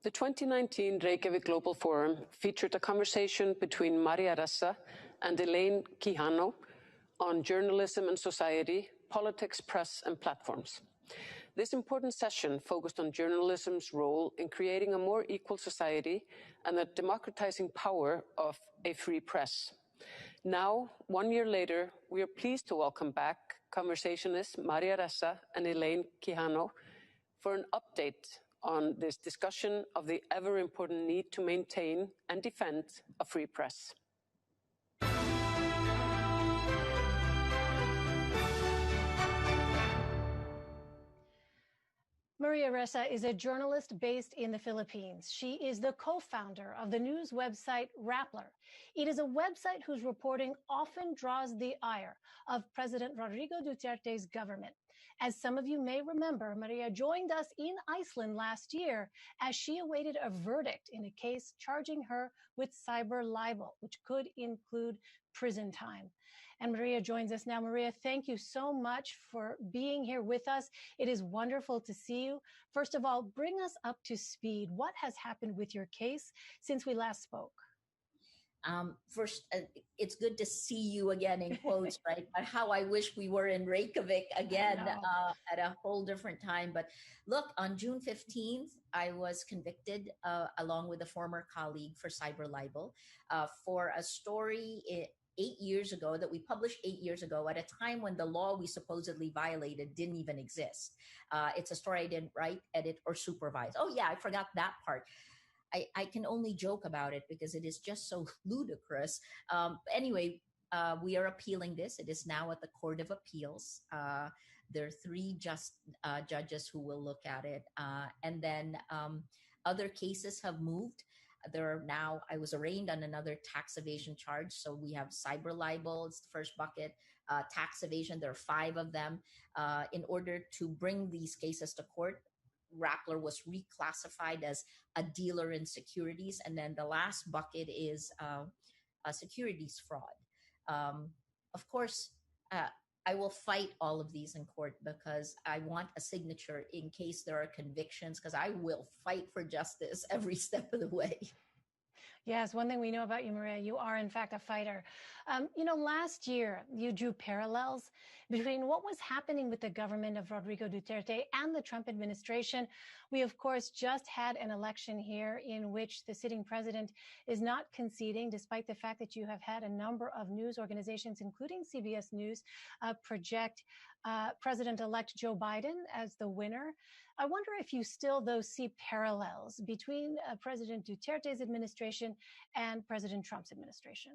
The 2019 Reykjavík Global Forum featured a conversation between Maria Ressa and Elaine Quijano on journalism and society, politics, press, and platforms. This important session focused on journalism's role in creating a more equal society and the democratizing power of a free press. Now, 1 year later, we are pleased to welcome back conversationists Maria Ressa and Elaine Quijano for an update on this discussion of the ever-important need to maintain and defend a free press. Maria Ressa is a journalist based in the Philippines. She is the co-founder of the news website Rappler. It is a website whose reporting often draws the ire of President Rodrigo Duterte's government. As some of you may remember, Maria joined us in Iceland last year as she awaited a verdict in a case charging her with cyber libel, which could include prison time. And Maria joins us now. Maria, thank you so much for being here with us. It is wonderful to see you. First of all, bring us up to speed. What has happened with your case since we last spoke? First, it's good to see you again in quotes, right? But how I wish we were in Reykjavik again at a whole different time. But look, on June 15th, I was convicted along with a former colleague for cyber libel for a story 8 years ago that we published 8 years ago at a time when the law we supposedly violated didn't even exist. It's a story I didn't write, edit, or supervise. Oh yeah, I forgot that part. I can only joke about it because it is just so ludicrous. Anyway, we are appealing this. It is now at the Court of Appeals. There are 3 judges who will look at it. And then other cases have moved. There are now, I was arraigned on another tax evasion charge. So we have cyber libel, it's the first bucket, tax evasion, there are 5 of them. In order to bring these cases to court, Rappler was reclassified as a dealer in securities. And then the last bucket is a securities fraud. Of course, I will fight all of these in court because I want a signature in case there are convictions, because I will fight for justice every step of the way. Yes, one thing we know about you, Maria, you are in fact a fighter. Last year you drew parallels between what was happening with the government of Rodrigo Duterte and the Trump administration. We, of course, just had an election here in which the sitting president is not conceding, despite the fact that you have had a number of news organizations, including CBS News, project President-elect Joe Biden as the winner. I wonder if you still, though, see parallels between President Duterte's administration and President Trump's administration.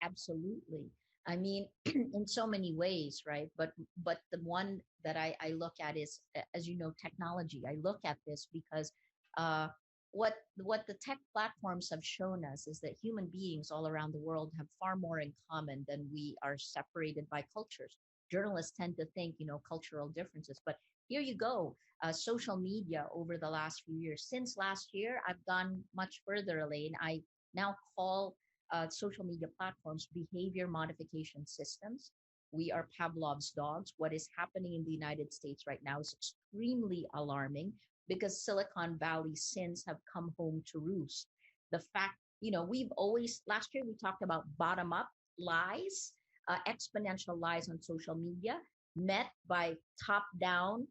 Absolutely. I mean, in so many ways, right? But the one that I look at is, as you know, technology. I look at this because what the tech platforms have shown us is that human beings all around the world have far more in common than we are separated by cultures. Journalists tend to think, cultural differences, but here you go. Social media over the last few years. Since last year, I've gone much further, Elaine. I now call social media platforms behavior modification systems. We are Pavlov's dogs. What is happening in the United States right now is extremely alarming because Silicon Valley sins have come home to roost. The fact, we've always, last year we talked about bottom-up lies, exponential lies on social media, met by top-down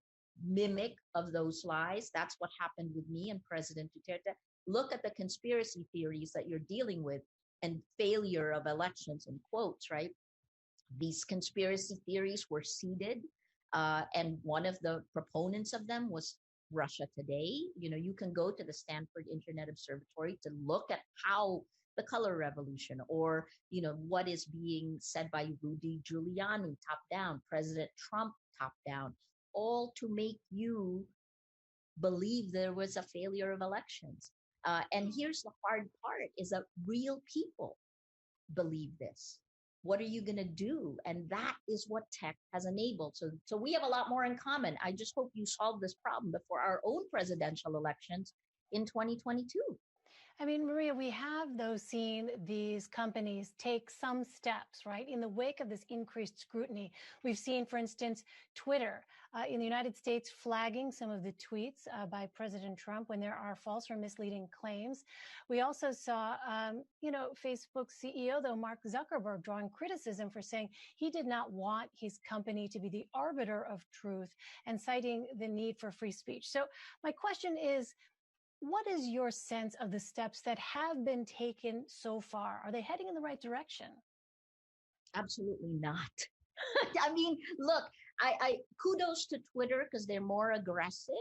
mimic of those lies. That's what happened with me and President Duterte. Look at the conspiracy theories that you're dealing with and failure of elections in quotes, right? These conspiracy theories were seeded, and one of the proponents of them was Russia Today. You can go to the Stanford Internet Observatory to look at how the color revolution or, what is being said by Rudy Giuliani top down, President Trump top down, all to make you believe there was a failure of elections. And here's the hard part is that real people believe this. What are you going to do? And that is what tech has enabled. So we have a lot more in common. I just hope you solve this problem before our own presidential elections in 2022. I mean, Maria, we have, though, seen these companies take some steps, right? In the wake of this increased scrutiny, we've seen, for instance, Twitter in the United States flagging some of the tweets by President Trump when there are false or misleading claims. We also saw, Facebook CEO, though, Mark Zuckerberg, drawing criticism for saying he did not want his company to be the arbiter of truth and citing the need for free speech. So my question is, what is your sense of the steps that have been taken so far? Are they heading in the right direction? Absolutely not. I mean, look, I kudos to Twitter because they're more aggressive.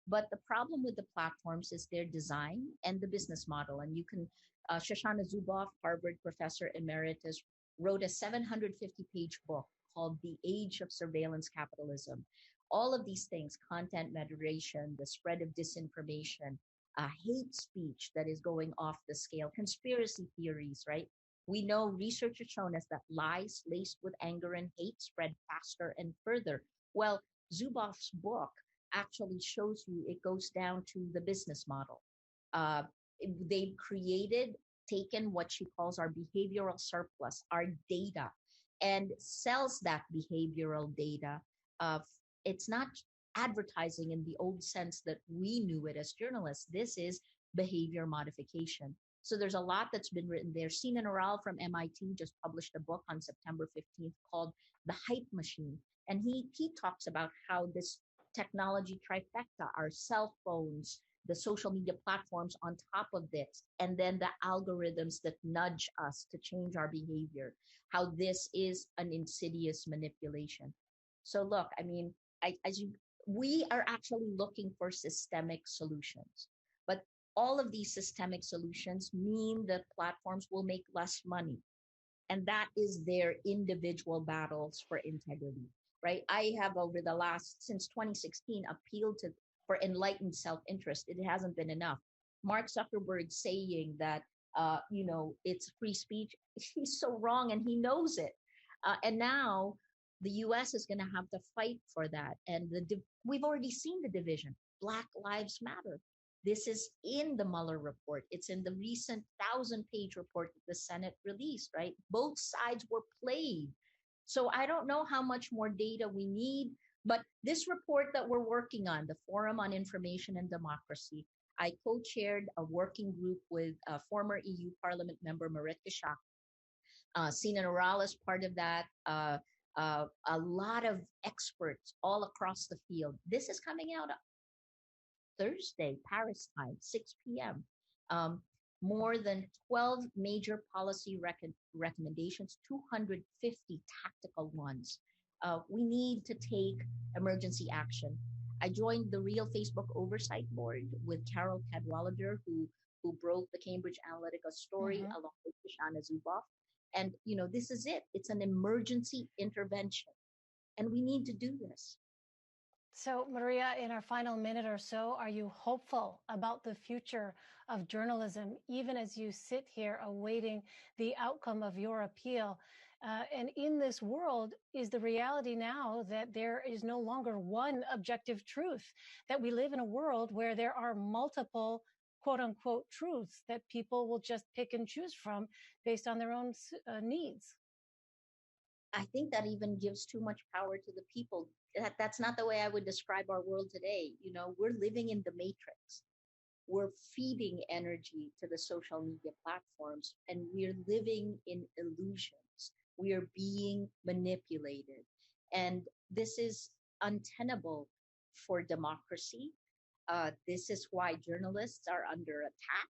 But the problem with the platforms is their design and the business model. And you can, Shoshana Zuboff, Harvard professor emeritus, wrote a 750-page book called The Age of Surveillance Capitalism. All of these things, content moderation, the spread of disinformation, hate speech that is going off the scale, conspiracy theories, right? We know research has shown us that lies laced with anger and hate spread faster and further. Well, Zuboff's book actually shows you it goes down to the business model. They've taken what she calls our behavioral surplus, our data, and sells that behavioral data. It's not advertising in the old sense that we knew it as journalists. This is behavior modification. So there's a lot that's been written there. Sinan Oral from MIT just published a book on September 15th called The Hype Machine. And he talks about how this technology trifecta, our cell phones, the social media platforms on top of this, and then the algorithms that nudge us to change our behavior, how this is an insidious manipulation. So look, I mean, we are actually looking for systemic solutions. But all of these systemic solutions mean that platforms will make less money. And that is their individual battles for integrity, right? I have since 2016, appealed for enlightened self-interest. It hasn't been enough. Mark Zuckerberg saying that, it's free speech. He's so wrong and he knows it. And now the US is going to have to fight for that. And we've already seen the division. Black Lives Matter. This is in the Mueller report. It's in the recent 1,000-page report that the Senate released, right? Both sides were played. So I don't know how much more data we need, but this report that we're working on, the Forum on Information and Democracy, I co-chaired a working group with former EU Parliament member Maritka Schaake. Sinan Oral is part of that. A lot of experts all across the field. This is coming out Thursday, Paris time, 6 p.m. More than 12 major policy recommendations, 250 tactical ones. We need to take emergency action. I joined the Real Facebook Oversight Board with Carol Cadwalader, who broke the Cambridge Analytica story along with Shoshana Zuboff. And, this is it. It's an emergency intervention. And we need to do this. So, Maria, in our final minute or so, are you hopeful about the future of journalism, even as you sit here awaiting the outcome of your appeal? And in this world, is the reality now that there is no longer one objective truth, that we live in a world where there are multiple quote unquote truths that people will just pick and choose from based on their own needs? I think that even gives too much power to the people. That's not the way I would describe our world today. We're living in the matrix. We're feeding energy to the social media platforms, and we're living in illusions. We are being manipulated. And this is untenable for democracy. This is why journalists are under attack,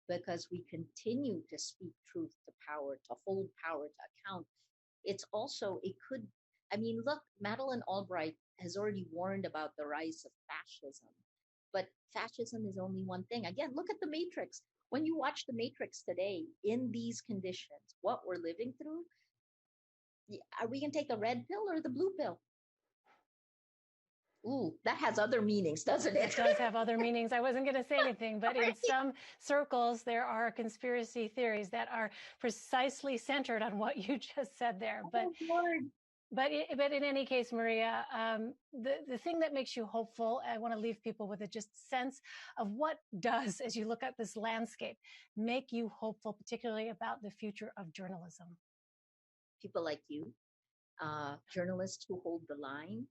because we continue to speak truth to power, to hold power to account. It's also, look, Madeleine Albright has already warned about the rise of fascism, but fascism is only one thing. Again, look at the Matrix. When you watch the Matrix today, in these conditions, what we're living through, are we going to take the red pill or the blue pill? Ooh, that has other meanings, doesn't it? It does have other meanings. I wasn't going to say anything, but in some circles, there are conspiracy theories that are precisely centered on what you just said there. But Lord. But in any case, Maria, the thing that makes you hopeful, I want to leave people with a just sense of what does, as you look at this landscape, make you hopeful, particularly about the future of journalism. People like you, journalists who hold the line.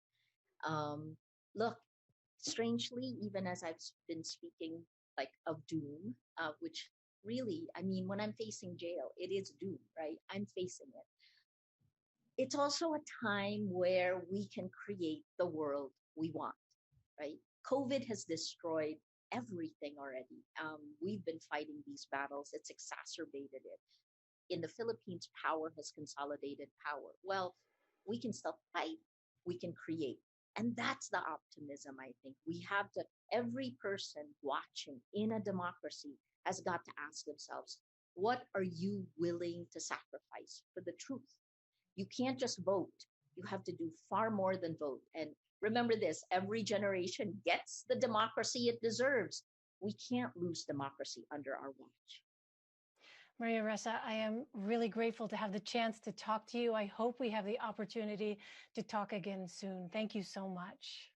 Look, strangely, even as I've been speaking like of doom, which really, I mean, when I'm facing jail, it is doom, right? I'm facing it. It's also a time where we can create the world we want, right? COVID has destroyed everything already. We've been fighting these battles, it's exacerbated it. In the Philippines, power has consolidated power. Well, we can still fight, we can create. And that's the optimism, I think. We have to, every person watching in a democracy has got to ask themselves, what are you willing to sacrifice for the truth? You can't just vote. You have to do far more than vote. And remember this, every generation gets the democracy it deserves. We can't lose democracy under our watch. Maria Ressa, I am really grateful to have the chance to talk to you. I hope we have the opportunity to talk again soon. Thank you so much.